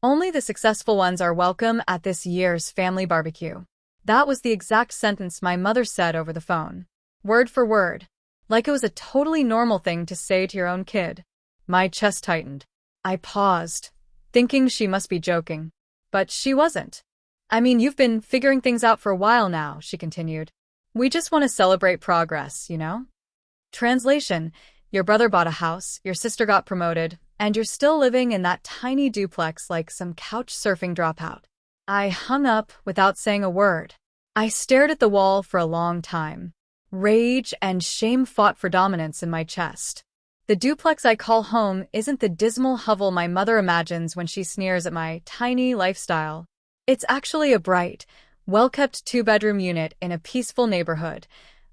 Only the successful ones are welcome at this year's family barbecue. That was the exact sentence my mother said over the phone. Word for word. Like it was a totally normal thing to say to your own kid. My chest tightened. I paused, thinking she must be joking. But she wasn't. I mean, you've been figuring things out for a while now, she continued. We just want to celebrate progress, you know? Translation: your brother bought a house, your sister got promoted, and you're still living in that tiny duplex like some couch surfing dropout. I hung up without saying a word. I stared at the wall for a long time. Rage and shame fought for dominance in my chest. The duplex I call home isn't the dismal hovel my mother imagines when she sneers at my tiny lifestyle. It's actually a bright, well-kept two-bedroom unit in a peaceful neighborhood,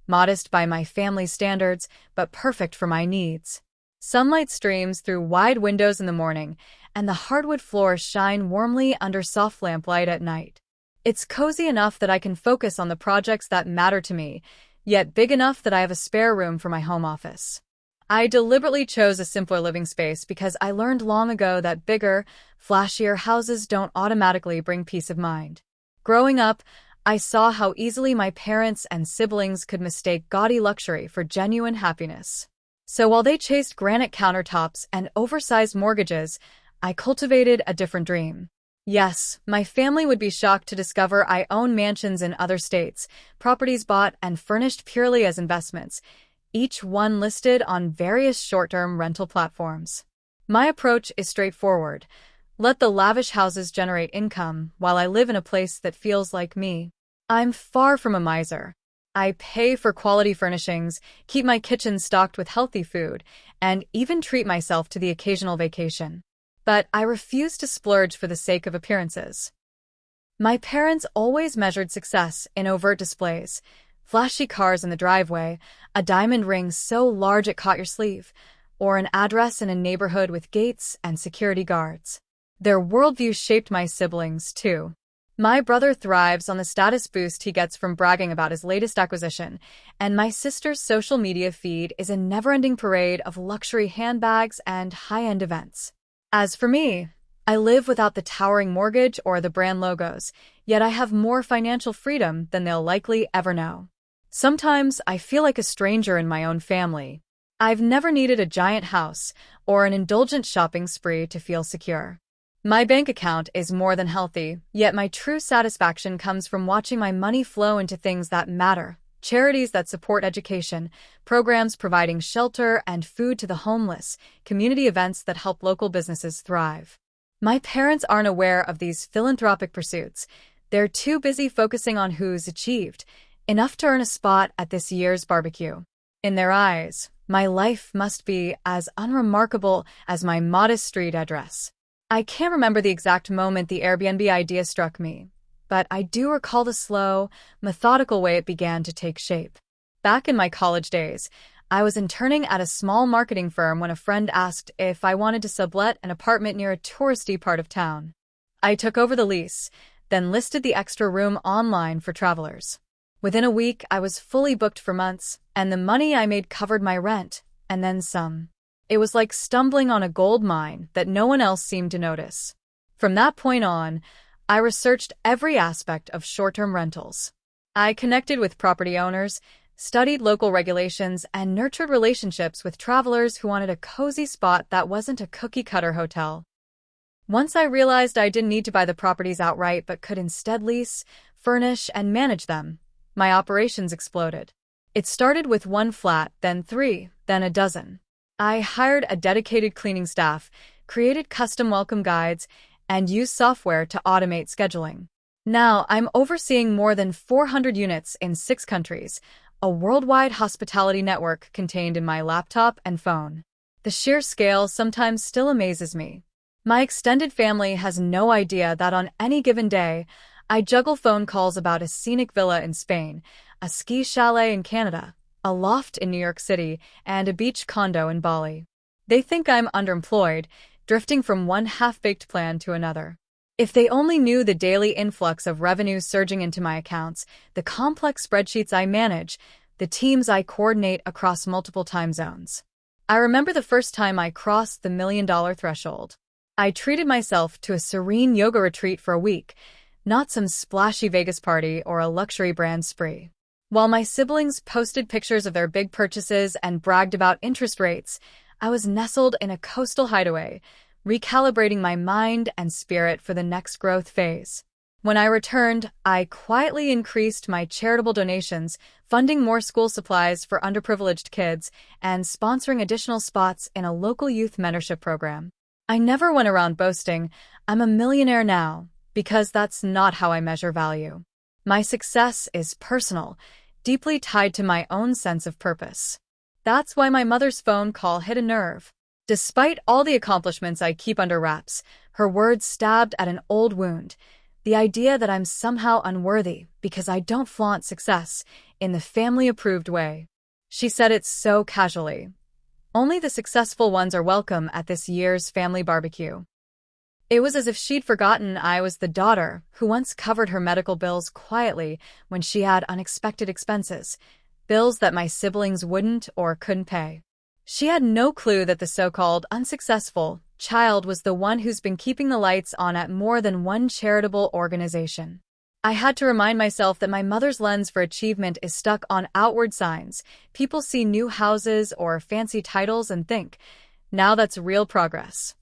modest by my family's standards, but perfect for my needs. Sunlight streams through wide windows in the morning, and the hardwood floors shine warmly under soft lamplight at night. It's cozy enough that I can focus on the projects that matter to me, yet big enough that I have a spare room for my home office. I deliberately chose a simpler living space because I learned long ago that bigger, flashier houses don't automatically bring peace of mind. Growing up, I saw how easily my parents and siblings could mistake gaudy luxury for genuine happiness. So while they chased granite countertops and oversized mortgages, I cultivated a different dream. Yes, my family would be shocked to discover I own mansions in other states, properties bought and furnished purely as investments, each one listed on various short-term rental platforms. My approach is straightforward. Let the lavish houses generate income while I live in a place that feels like me. I'm far from a miser. I pay for quality furnishings, keep my kitchen stocked with healthy food, and even treat myself to the occasional vacation. But I refuse to splurge for the sake of appearances. My parents always measured success in overt displays: flashy cars in the driveway, a diamond ring so large it caught your sleeve, or an address in a neighborhood with gates and security guards. Their worldview shaped my siblings, too. My brother thrives on the status boost he gets from bragging about his latest acquisition, and my sister's social media feed is a never-ending parade of luxury handbags and high-end events. As for me, I live without the towering mortgage or the brand logos, yet I have more financial freedom than they'll likely ever know. Sometimes I feel like a stranger in my own family. I've never needed a giant house or an indulgent shopping spree to feel secure. My bank account is more than healthy, yet my true satisfaction comes from watching my money flow into things that matter: charities that support education, programs providing shelter and food to the homeless, community events that help local businesses thrive. My parents aren't aware of these philanthropic pursuits. They're too busy focusing on who's achieved enough to earn a spot at this year's barbecue. In their eyes, my life must be as unremarkable as my modest street address. I can't remember the exact moment the Airbnb idea struck me, but I do recall the slow, methodical way it began to take shape. Back in my college days, I was interning at a small marketing firm when a friend asked if I wanted to sublet an apartment near a touristy part of town. I took over the lease, then listed the extra room online for travelers. Within a week, I was fully booked for months, and the money I made covered my rent, and then some. It was like stumbling on a gold mine that no one else seemed to notice. From that point on, I researched every aspect of short-term rentals. I connected with property owners, studied local regulations, and nurtured relationships with travelers who wanted a cozy spot that wasn't a cookie-cutter hotel. Once I realized I didn't need to buy the properties outright but could instead lease, furnish, and manage them, my operations exploded. It started with one flat, then 3, then a dozen. I hired a dedicated cleaning staff, created custom welcome guides, and used software to automate scheduling. Now I'm overseeing more than 400 units in 6 countries, a worldwide hospitality network contained in my laptop and phone. The sheer scale sometimes still amazes me. My extended family has no idea that on any given day, I juggle phone calls about a scenic villa in Spain, a ski chalet in Canada, a loft in New York City, and a beach condo in Bali. They think I'm underemployed, drifting from one half-baked plan to another. If they only knew the daily influx of revenue surging into my accounts, the complex spreadsheets I manage, the teams I coordinate across multiple time zones. I remember the first time I crossed the $1 million threshold. I treated myself to a serene yoga retreat for a week, not some splashy Vegas party or a luxury brand spree. While my siblings posted pictures of their big purchases and bragged about interest rates, I was nestled in a coastal hideaway, recalibrating my mind and spirit for the next growth phase. When I returned, I quietly increased my charitable donations, funding more school supplies for underprivileged kids and sponsoring additional spots in a local youth mentorship program. I never went around boasting, "I'm a millionaire now," because that's not how I measure value. My success is personal, deeply tied to my own sense of purpose. That's why my mother's phone call hit a nerve. Despite all the accomplishments I keep under wraps, her words stabbed at an old wound. The idea that I'm somehow unworthy because I don't flaunt success in the family-approved way. She said it so casually. Only the successful ones are welcome at this year's family barbecue. It was as if she'd forgotten I was the daughter who once covered her medical bills quietly when she had unexpected expenses, bills that my siblings wouldn't or couldn't pay. She had no clue that the so-called unsuccessful child was the one who's been keeping the lights on at more than one charitable organization. I had to remind myself that my mother's lens for achievement is stuck on outward signs. People see new houses or fancy titles and think, now that's real progress.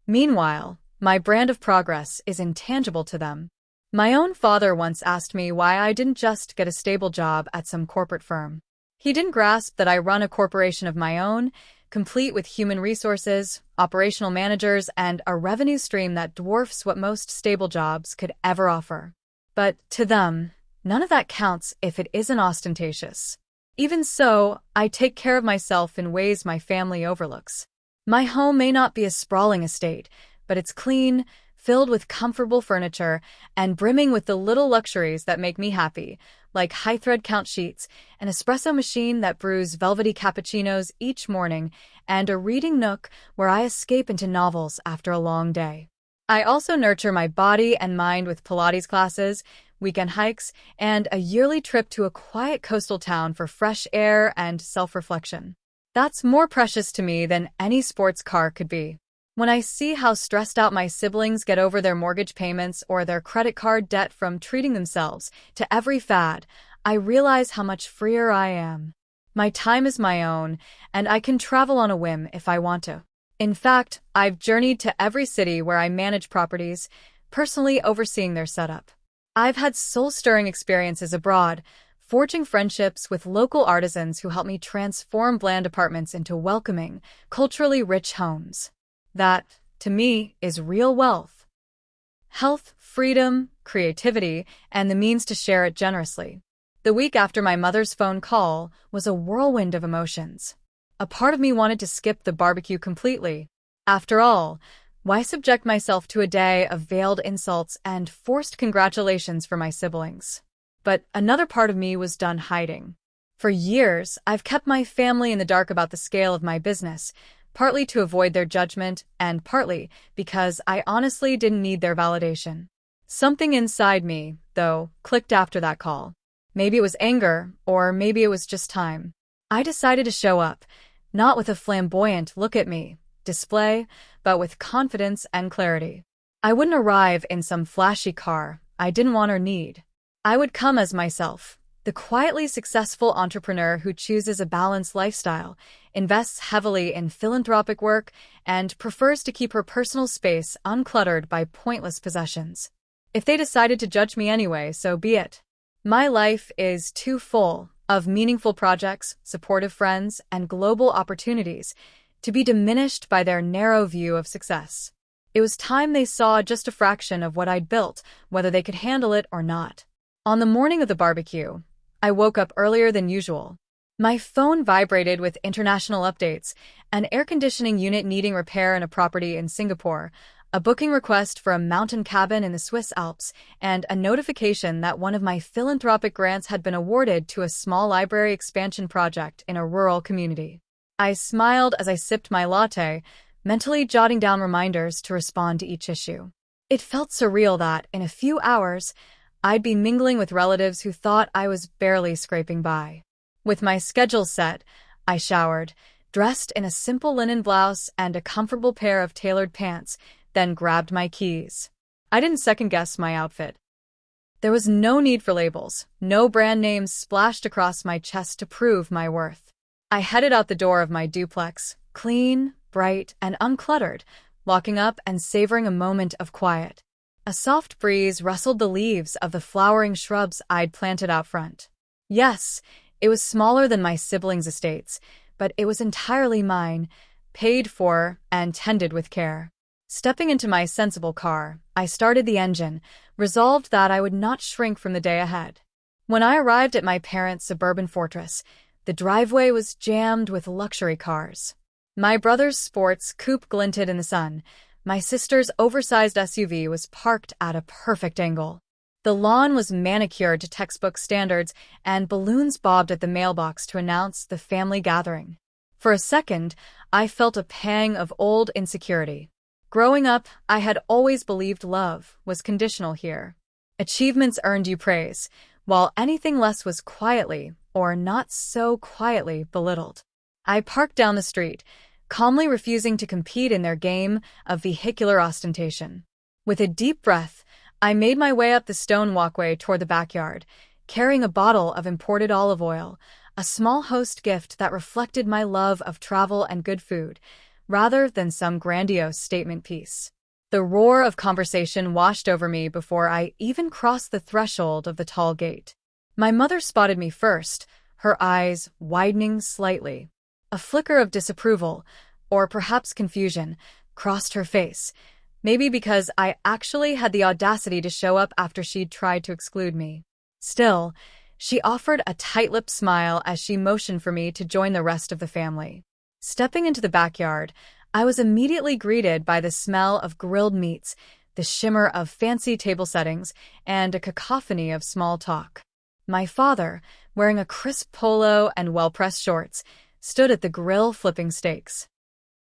Meanwhile, my brand of progress is intangible to them. My own father once asked me why I didn't just get a stable job at some corporate firm. He didn't grasp that I run a corporation of my own, complete with human resources, operational managers, and a revenue stream that dwarfs what most stable jobs could ever offer. But to them, none of that counts if it isn't ostentatious. Even so, I take care of myself in ways my family overlooks. My home may not be a sprawling estate, but it's clean, filled with comfortable furniture, and brimming with the little luxuries that make me happy, like high-thread count sheets, an espresso machine that brews velvety cappuccinos each morning, and a reading nook where I escape into novels after a long day. I also nurture my body and mind with Pilates classes, weekend hikes, and a yearly trip to a quiet coastal town for fresh air and self-reflection. That's more precious to me than any sports car could be. When I see how stressed out my siblings get over their mortgage payments or their credit card debt from treating themselves to every fad, I realize how much freer I am. My time is my own, and I can travel on a whim if I want to. In fact, I've journeyed to every city where I manage properties, personally overseeing their setup. I've had soul-stirring experiences abroad, forging friendships with local artisans who help me transform bland apartments into welcoming, culturally rich homes. That, to me, is real wealth. Health, freedom, creativity, and the means to share it generously. The week after my mother's phone call was a whirlwind of emotions. A part of me wanted to skip the barbecue completely. After all, why subject myself to a day of veiled insults and forced congratulations for my siblings? But another part of me was done hiding. For years, I've kept my family in the dark about the scale of my business, partly to avoid their judgment and partly because I honestly didn't need their validation. Something inside me, though, clicked after that call. Maybe it was anger, or maybe it was just time. I decided to show up, not with a flamboyant "look at me" display, but with confidence and clarity. I wouldn't arrive in some flashy car I didn't want or need. I would come as myself, the quietly successful entrepreneur who chooses a balanced lifestyle, invests heavily in philanthropic work, and prefers to keep her personal space uncluttered by pointless possessions. If they decided to judge me anyway, so be it. My life is too full of meaningful projects, supportive friends, and global opportunities to be diminished by their narrow view of success. It was time they saw just a fraction of what I'd built, whether they could handle it or not. On the morning of the barbecue, I woke up earlier than usual. My phone vibrated with international updates, an air conditioning unit needing repair in a property in Singapore, a booking request for a mountain cabin in the Swiss Alps, and a notification that one of my philanthropic grants had been awarded to a small library expansion project in a rural community. I smiled as I sipped my latte, mentally jotting down reminders to respond to each issue. It felt surreal that, in a few hours, I'd be mingling with relatives who thought I was barely scraping by. With my schedule set, I showered, dressed in a simple linen blouse and a comfortable pair of tailored pants, then grabbed my keys. I didn't second-guess my outfit. There was no need for labels, no brand names splashed across my chest to prove my worth. I headed out the door of my duplex, clean, bright, and uncluttered, locking up and savoring a moment of quiet. A soft breeze rustled the leaves of the flowering shrubs I'd planted out front. Yes, it was smaller than my siblings' estates, but it was entirely mine, paid for and tended with care. Stepping into my sensible car, I started the engine, resolved that I would not shrink from the day ahead. When I arrived at my parents' suburban fortress, the driveway was jammed with luxury cars. My brother's sports coupe glinted in the sun. My sister's oversized SUV was parked at a perfect angle. The lawn was manicured to textbook standards, and balloons bobbed at the mailbox to announce the family gathering. For a second, I felt a pang of old insecurity. Growing up, I had always believed love was conditional here. Achievements earned you praise, while anything less was quietly, or not so quietly, belittled. I parked down the street, calmly refusing to compete in their game of vehicular ostentation. With a deep breath, I made my way up the stone walkway toward the backyard, carrying a bottle of imported olive oil, a small host gift that reflected my love of travel and good food, rather than some grandiose statement piece. The roar of conversation washed over me before I even crossed the threshold of the tall gate. My mother spotted me first, her eyes widening slightly. A flicker of disapproval, or perhaps confusion, crossed her face, maybe because I actually had the audacity to show up after she'd tried to exclude me. Still, she offered a tight-lipped smile as she motioned for me to join the rest of the family. Stepping into the backyard, I was immediately greeted by the smell of grilled meats, the shimmer of fancy table settings, and a cacophony of small talk. My father, wearing a crisp polo and well-pressed shorts, stood at the grill flipping steaks.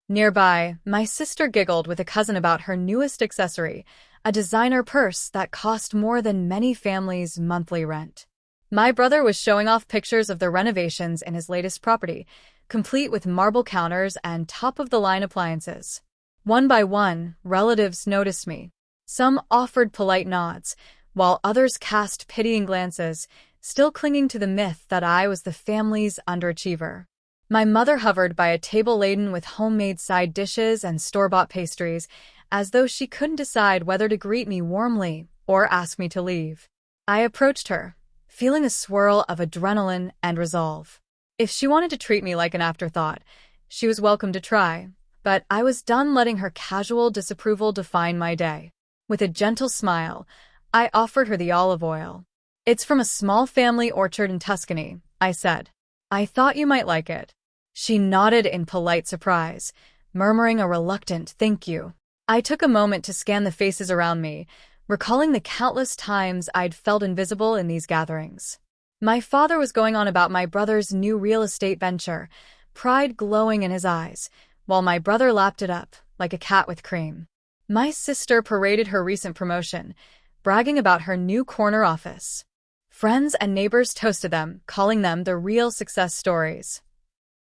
Nearby, my sister giggled with a cousin about her newest accessory, a designer purse that cost more than many families' monthly rent. My brother was showing off pictures of the renovations in his latest property, complete with marble counters and top-of-the-line appliances. One by one, relatives noticed me. Some offered polite nods, while others cast pitying glances, still clinging to the myth that I was the family's underachiever. My mother hovered by a table laden with homemade side dishes and store-bought pastries, as though she couldn't decide whether to greet me warmly or ask me to leave. I approached her, feeling a swirl of adrenaline and resolve. If she wanted to treat me like an afterthought, she was welcome to try, but I was done letting her casual disapproval define my day. With a gentle smile, I offered her the olive oil. "It's from a small family orchard in Tuscany," I said. "I thought you might like it." She nodded in polite surprise, murmuring a reluctant thank you. I took a moment to scan the faces around me, recalling the countless times I'd felt invisible in these gatherings. My father was going on about my brother's new real estate venture, pride glowing in his eyes, while my brother lapped it up, like a cat with cream. My sister paraded her recent promotion, bragging about her new corner office. Friends and neighbors toasted them, calling them the real success stories.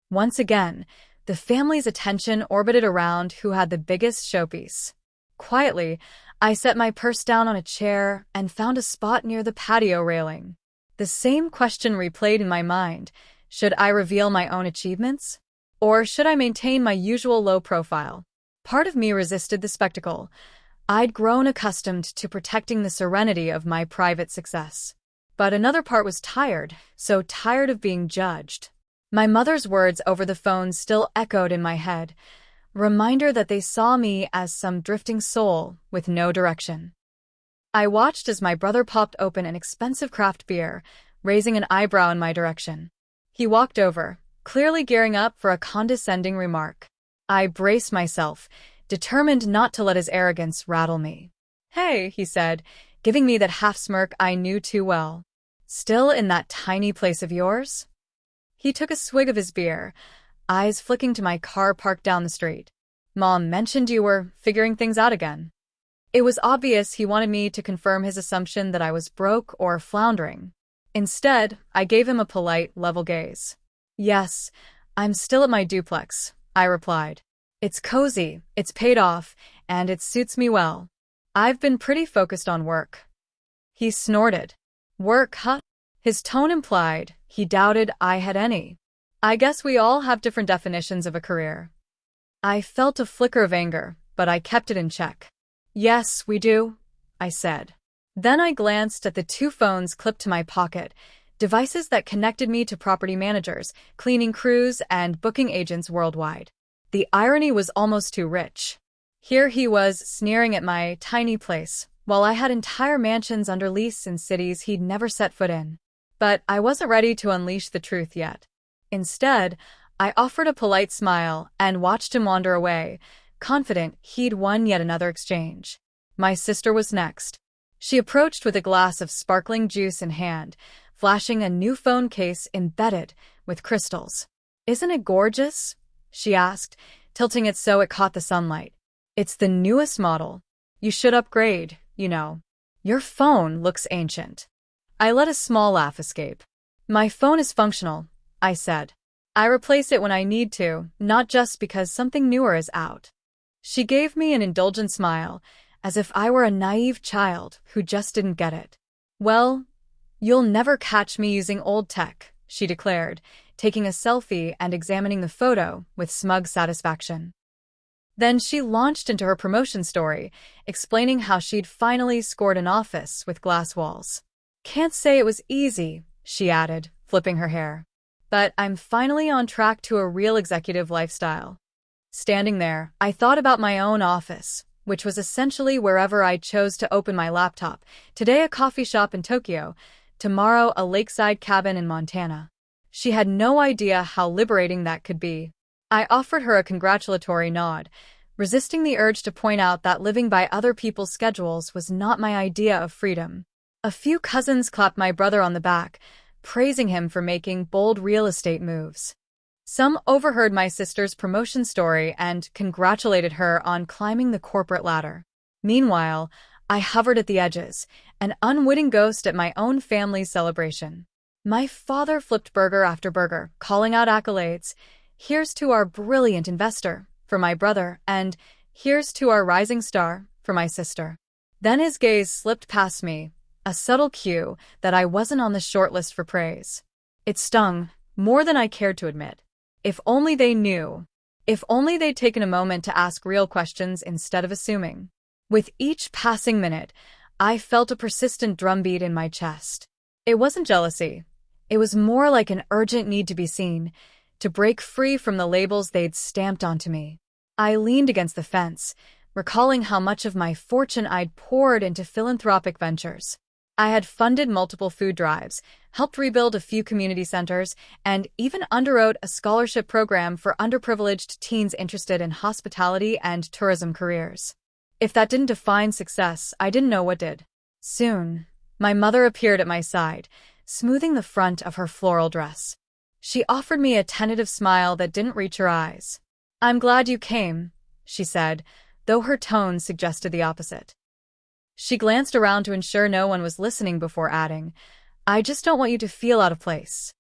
Once again, the family's attention orbited around who had the biggest showpiece. Quietly, I set my purse down on a chair and found a spot near the patio railing. The same question replayed in my mind: should I reveal my own achievements? Or should I maintain my usual low profile? Part of me resisted the spectacle. I'd grown accustomed to protecting the serenity of my private success. But another part was tired, so tired of being judged. My mother's words over the phone still echoed in my head, a reminder that they saw me as some drifting soul with no direction. I watched as my brother popped open an expensive craft beer, raising an eyebrow in my direction. He walked over, clearly gearing up for a condescending remark. I braced myself, determined not to let his arrogance rattle me. "Hey," he said, giving me that half-smirk I knew too well. "Still in that tiny place of yours?" He took a swig of his beer, eyes flicking to my car parked down the street. "Mom mentioned you were figuring things out again." It was obvious he wanted me to confirm his assumption that I was broke or floundering. Instead, I gave him a polite, level gaze. "Yes, I'm still at my duplex," I replied. "It's cozy, it's paid off, and it suits me well. I've been pretty focused on work." He snorted. "Work, huh?" His tone implied he doubted I had any. I guess we all have different definitions of a career. I felt a flicker of anger, but I kept it in check. "Yes, we do," I said. Then I glanced at the two phones clipped to my pocket, devices that connected me to property managers, cleaning crews, and booking agents worldwide. The irony was almost too rich. Here he was sneering at my tiny place, while I had entire mansions under lease in cities he'd never set foot in. But I wasn't ready to unleash the truth yet. Instead, I offered a polite smile and watched him wander away, confident he'd won yet another exchange. My sister was next. She approached with a glass of sparkling juice in hand, flashing a new phone case embedded with crystals. "Isn't it gorgeous?" she asked, tilting it so it caught the sunlight. "It's the newest model. You should upgrade, you know. Your phone looks ancient." I let a small laugh escape. "My phone is functional," I said. "I replace it when I need to, not just because something newer is out." She gave me an indulgent smile, as if I were a naive child who just didn't get it. "Well, you'll never catch me using old tech," she declared, taking a selfie and examining the photo with smug satisfaction. Then she launched into her promotion story, explaining how she'd finally scored an office with glass walls. "Can't say it was easy," she added, flipping her hair. "But I'm finally on track to a real executive lifestyle." Standing there, I thought about my own office, which was essentially wherever I chose to open my laptop. Today a coffee shop in Tokyo, tomorrow a lakeside cabin in Montana. She had no idea how liberating that could be. I offered her a congratulatory nod, resisting the urge to point out that living by other people's schedules was not my idea of freedom. A few cousins clapped my brother on the back, praising him for making bold real estate moves. Some overheard my sister's promotion story and congratulated her on climbing the corporate ladder. Meanwhile, I hovered at the edges, an unwitting ghost at my own family's celebration. My father flipped burger after burger, calling out accolades. "Here's to our brilliant investor," for my brother, and "here's to our rising star," for my sister. Then his gaze slipped past me, a subtle cue that I wasn't on the short list for praise. It stung, more than I cared to admit. If only they knew. If only they'd taken a moment to ask real questions instead of assuming. With each passing minute, I felt a persistent drumbeat in my chest. It wasn't jealousy. It was more like an urgent need to be seen, to break free from the labels they'd stamped onto me. I leaned against the fence, recalling how much of my fortune I'd poured into philanthropic ventures. I had funded multiple food drives, helped rebuild a few community centers, and even underwrote a scholarship program for underprivileged teens interested in hospitality and tourism careers. If that didn't define success, I didn't know what did. Soon, my mother appeared at my side, smoothing the front of her floral dress. She offered me a tentative smile that didn't reach her eyes. "I'm glad you came," she said, though her tone suggested the opposite. She glanced around to ensure no one was listening before adding, "I just don't want you to feel out of place."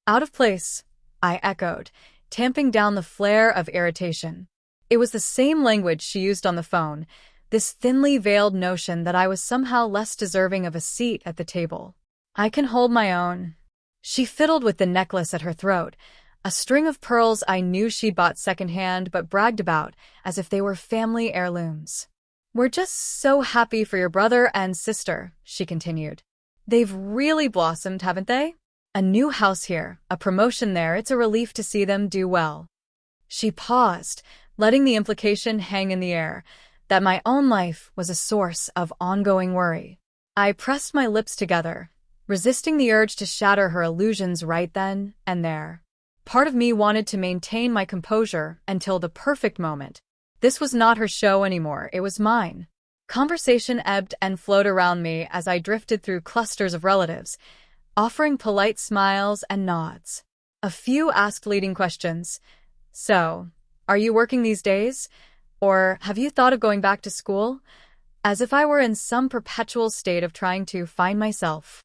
"Out of place," I echoed, tamping down the flare of irritation. It was the same language she used on the phone, this thinly veiled notion that I was somehow less deserving of a seat at the table. "I can hold my own." She fiddled with the necklace at her throat, a string of pearls I knew she'd bought secondhand but bragged about as if they were family heirlooms. "We're just so happy for your brother and sister," she continued. "They've really blossomed, haven't they? A new house here, a promotion there, it's a relief to see them do well." She paused, letting the implication hang in the air, that my own life was a source of ongoing worry. I pressed my lips together, resisting the urge to shatter her illusions right then and there. Part of me wanted to maintain my composure until the perfect moment. This was not her show anymore, it was mine. Conversation ebbed and flowed around me as I drifted through clusters of relatives, offering polite smiles and nods. A few asked leading questions. "So, are you working these days? Or have you thought of going back to school?" As if I were in some perpetual state of trying to find myself.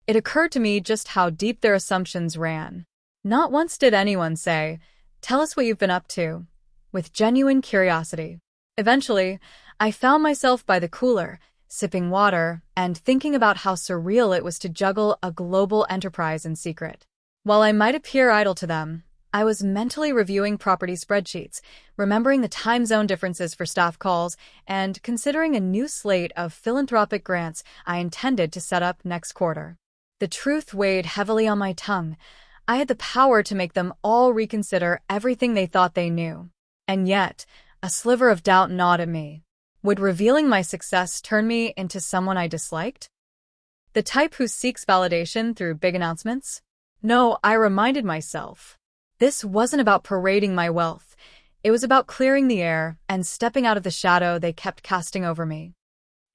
It occurred to me just how deep their assumptions ran. Not once did anyone say, "Tell us what you've been up to," with genuine curiosity. Eventually, I found myself by the cooler, sipping water, and thinking about how surreal it was to juggle a global enterprise in secret. While I might appear idle to them, I was mentally reviewing property spreadsheets, remembering the time zone differences for staff calls, and considering a new slate of philanthropic grants I intended to set up next quarter. The truth weighed heavily on my tongue. I had the power to make them all reconsider everything they thought they knew. And yet, a sliver of doubt gnawed at me. Would revealing my success turn me into someone I disliked? The type who seeks validation through big announcements? No, I reminded myself. This wasn't about parading my wealth. It was about clearing the air and stepping out of the shadow they kept casting over me.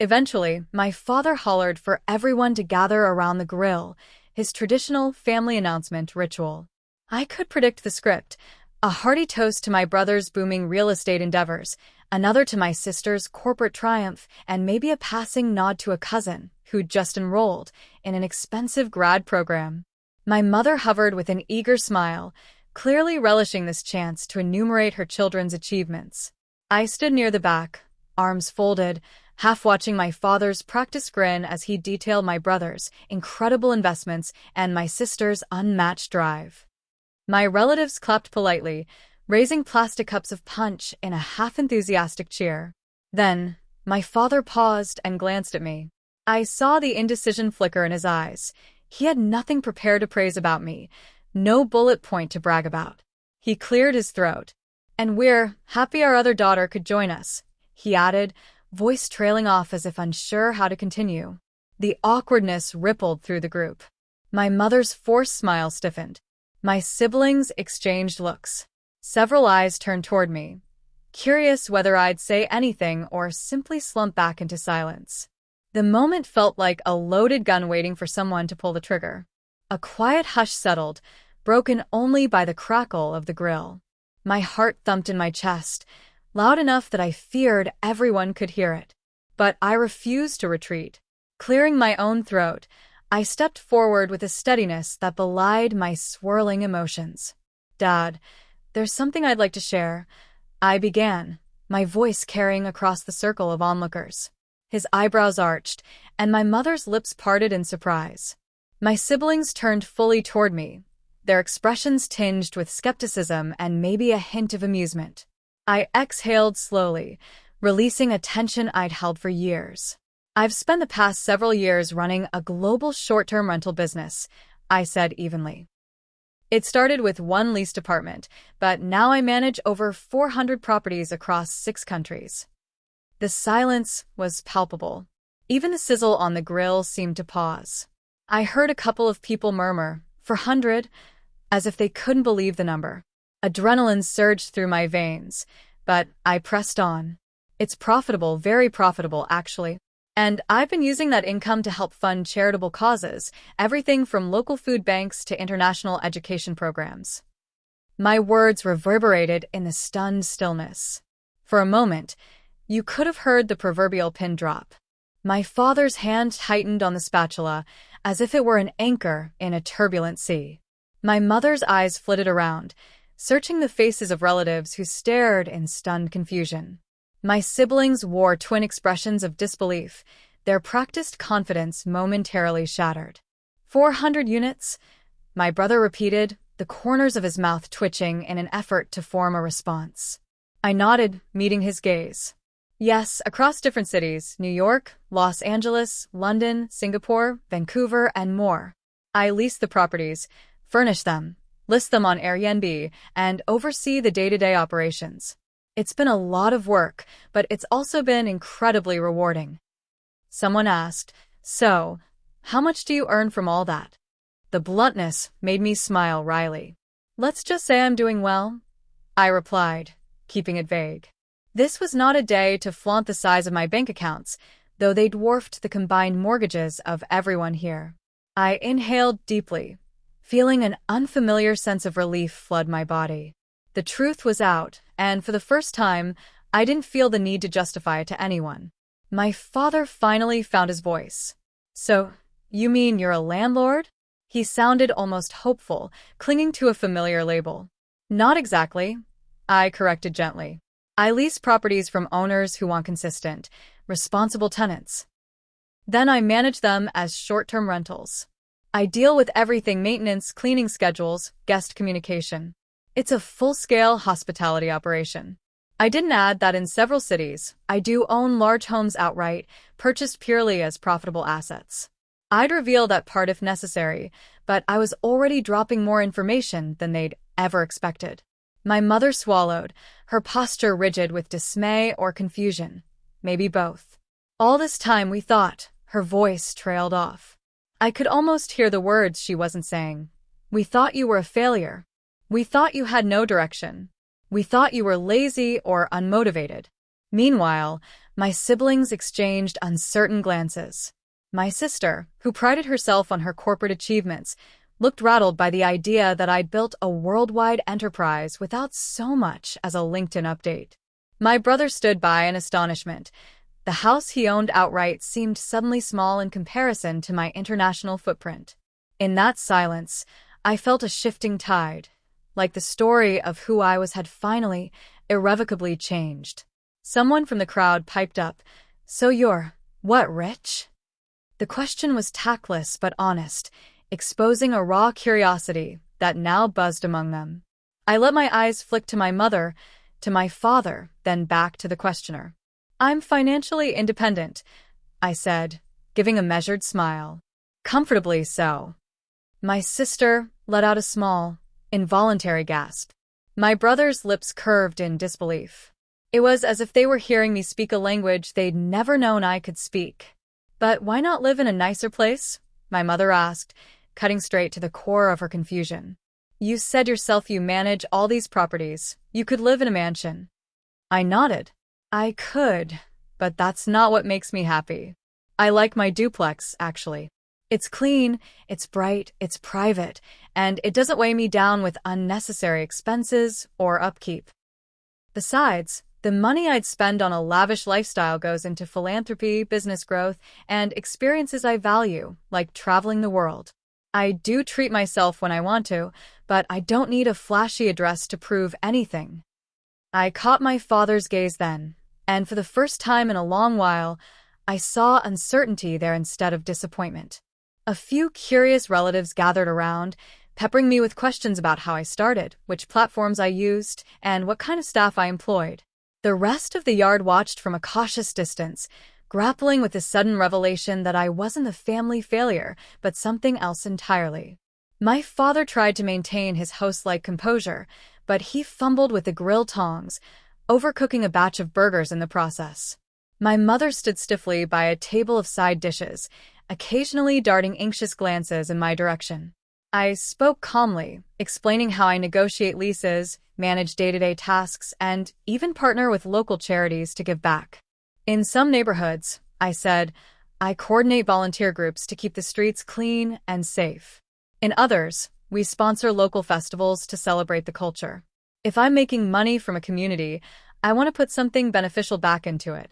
Eventually, my father hollered for everyone to gather around the grill, his traditional family announcement ritual. I could predict the script: a hearty toast to my brother's booming real estate endeavors, another to my sister's corporate triumph, and maybe a passing nod to a cousin who'd just enrolled in an expensive grad program. My mother hovered with an eager smile, clearly relishing this chance to enumerate her children's achievements. I stood near the back, arms folded, half watching my father's practiced grin as he detailed my brother's incredible investments and my sister's unmatched drive. My relatives clapped politely, raising plastic cups of punch in a half-enthusiastic cheer. Then, my father paused and glanced at me. I saw the indecision flicker in his eyes. He had nothing prepared to praise about me, no bullet point to brag about. He cleared his throat. "And we're happy our other daughter could join us," he added, voice trailing off as if unsure how to continue. The awkwardness rippled through the group. My mother's forced smile stiffened. My siblings exchanged looks. Several eyes turned toward me, curious whether I'd say anything or simply slump back into silence. The moment felt like a loaded gun waiting for someone to pull the trigger. A quiet hush settled, broken only by the crackle of the grill. My heart thumped in my chest, loud enough that I feared everyone could hear it. But I refused to retreat. Clearing my own throat, I stepped forward with a steadiness that belied my swirling emotions. "Dad, there's something I'd like to share," I began, my voice carrying across the circle of onlookers. His eyebrows arched, and my mother's lips parted in surprise. My siblings turned fully toward me, their expressions tinged with skepticism and maybe a hint of amusement. I exhaled slowly, releasing a tension I'd held for years. "I've spent the past several years running a global short-term rental business," I said evenly. "It started with one leased apartment, but now I manage over 400 properties across 6 countries. The silence was palpable. Even the sizzle on the grill seemed to pause. I heard a couple of people murmur, "400," as if they couldn't believe the number. Adrenaline surged through my veins, but I pressed on. "It's profitable, very profitable, actually. And I've been using that income to help fund charitable causes, everything from local food banks to international education programs." My words reverberated in the stunned stillness. For a moment, you could have heard the proverbial pin drop. My father's hand tightened on the spatula, as if it were an anchor in a turbulent sea. My mother's eyes flitted around, searching the faces of relatives who stared in stunned confusion. My siblings wore twin expressions of disbelief, their practiced confidence momentarily shattered. 400 units? My brother repeated, the corners of his mouth twitching in an effort to form a response. I nodded, meeting his gaze. "Yes, across different cities, New York, Los Angeles, London, Singapore, Vancouver, and more. I lease the properties, furnish them, list them on Airbnb, and oversee the day-to-day operations. It's been a lot of work, but it's also been incredibly rewarding." Someone asked, "So, how much do you earn from all that?" The bluntness made me smile wryly. "Let's just say I'm doing well," I replied, keeping it vague. This was not a day to flaunt the size of my bank accounts, though they dwarfed the combined mortgages of everyone here. I inhaled deeply, feeling an unfamiliar sense of relief flood my body. The truth was out, and for the first time, I didn't feel the need to justify it to anyone. My father finally found his voice. "So, you mean you're a landlord?" He sounded almost hopeful, clinging to a familiar label. "Not exactly," I corrected gently. I lease properties from owners who want consistent, responsible tenants. Then I manage them as short-term rentals. I deal with everything: maintenance, cleaning schedules, guest communication. It's a full-scale hospitality operation. I didn't add that in several cities, I do own large homes outright, purchased purely as profitable assets. I'd reveal that part if necessary, but I was already dropping more information than they'd ever expected. My mother swallowed, her posture rigid with dismay or confusion, maybe both. All this time, we thought, her voice trailed off. I could almost hear the words she wasn't saying. We thought you were a failure. We thought you had no direction. We thought you were lazy or unmotivated. Meanwhile, my siblings exchanged uncertain glances. My sister, who prided herself on her corporate achievements, looked rattled by the idea that I'd built a worldwide enterprise without so much as a LinkedIn update. My brother stood by in astonishment. The house he owned outright seemed suddenly small in comparison to my international footprint. In that silence, I felt a shifting tide, like the story of who I was had finally, irrevocably changed. Someone from the crowd piped up, "So you're, what, rich?" The question was tactless but honest, exposing a raw curiosity that now buzzed among them. I let my eyes flick to my mother, to my father, then back to the questioner. "I'm financially independent," I said, giving a measured smile. "Comfortably so." My sister let out a small, involuntary gasp. My brother's lips curved in disbelief. It was as if they were hearing me speak a language they'd never known I could speak. "But why not live in a nicer place?" my mother asked, cutting straight to the core of her confusion. "You said yourself you manage all these properties. You could live in a mansion." I nodded. I could, but that's not what makes me happy. I like my duplex, actually. It's clean, it's bright, it's private, and it doesn't weigh me down with unnecessary expenses or upkeep. Besides, the money I'd spend on a lavish lifestyle goes into philanthropy, business growth, and experiences I value, like traveling the world. I do treat myself when I want to, but I don't need a flashy address to prove anything. I caught my father's gaze then, and for the first time in a long while, I saw uncertainty there instead of disappointment. A few curious relatives gathered around, peppering me with questions about how I started, which platforms I used, and what kind of staff I employed. The rest of the yard watched from a cautious distance, grappling with the sudden revelation that I wasn't the family failure, but something else entirely. My father tried to maintain his host-like composure, but he fumbled with the grill tongs, overcooking a batch of burgers in the process. My mother stood stiffly by a table of side dishes, occasionally darting anxious glances in my direction. I spoke calmly, explaining how I negotiate leases, manage day-to-day tasks, and even partner with local charities to give back. In some neighborhoods, I said, I coordinate volunteer groups to keep the streets clean and safe. In others, we sponsor local festivals to celebrate the culture. If I'm making money from a community, I want to put something beneficial back into it.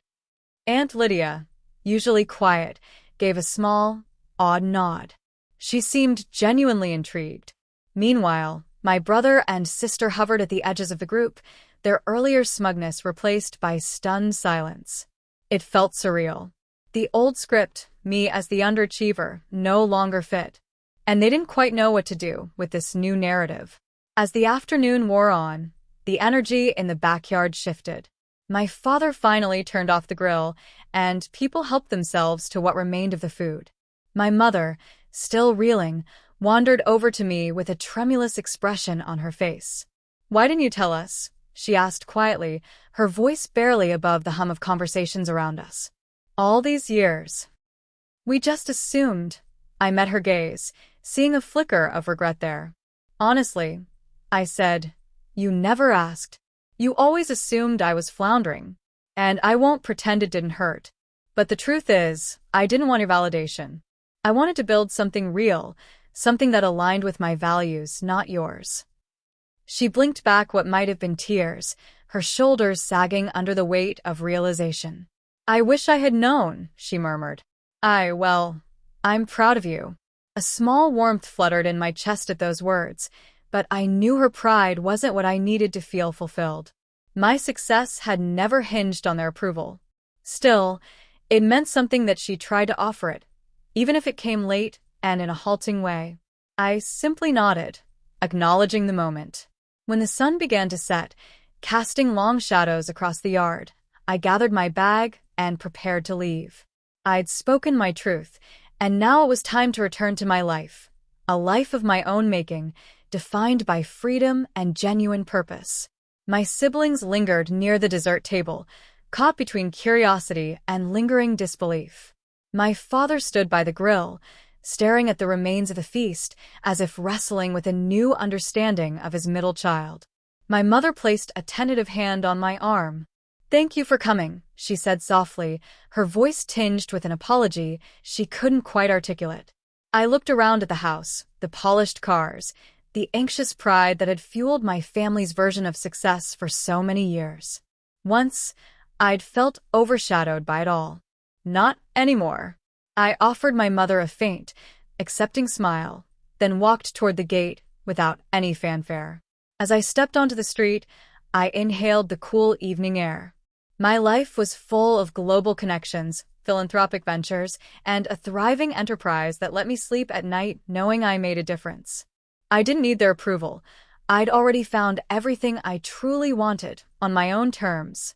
Aunt Lydia, usually quiet, gave a small, odd nod. She seemed genuinely intrigued. Meanwhile, my brother and sister hovered at the edges of the group, their earlier smugness replaced by stunned silence. It felt surreal. The old script, me as the underachiever, no longer fit. And they didn't quite know what to do with this new narrative. As the afternoon wore on, the energy in the backyard shifted. My father finally turned off the grill, and people helped themselves to what remained of the food. My mother, still reeling, wandered over to me with a tremulous expression on her face. "Why didn't you tell us?" she asked quietly, her voice barely above the hum of conversations around us. "All these years." "We just assumed." I met her gaze, seeing a flicker of regret there. "Honestly," I said, "you never asked. You always assumed I was floundering. And I won't pretend it didn't hurt. But the truth is, I didn't want your validation. I wanted to build something real, something that aligned with my values, not yours." She blinked back what might have been tears, her shoulders sagging under the weight of realization. "I wish I had known," she murmured. I'm proud of you." A small warmth fluttered in my chest at those words, but I knew her pride wasn't what I needed to feel fulfilled. My success had never hinged on their approval. Still, it meant something that she tried to offer it, even if it came late and in a halting way. I simply nodded, acknowledging the moment. When the sun began to set, casting long shadows across the yard, I gathered my bag and prepared to leave. I'd spoken my truth, and now it was time to return to my life, a life of my own making, defined by freedom and genuine purpose. My siblings lingered near the dessert table, caught between curiosity and lingering disbelief. My father stood by the grill, staring at the remains of the feast as if wrestling with a new understanding of his middle child. My mother placed a tentative hand on my arm. "Thank you for coming," she said softly, her voice tinged with an apology she couldn't quite articulate. I looked around at the house, the polished cars, the anxious pride that had fueled my family's version of success for so many years. Once, I'd felt overshadowed by it all. Not anymore. I offered my mother a faint, accepting smile, then walked toward the gate without any fanfare. As I stepped onto the street, I inhaled the cool evening air. My life was full of global connections, philanthropic ventures, and a thriving enterprise that let me sleep at night knowing I made a difference. I didn't need their approval. I'd already found everything I truly wanted on my own terms.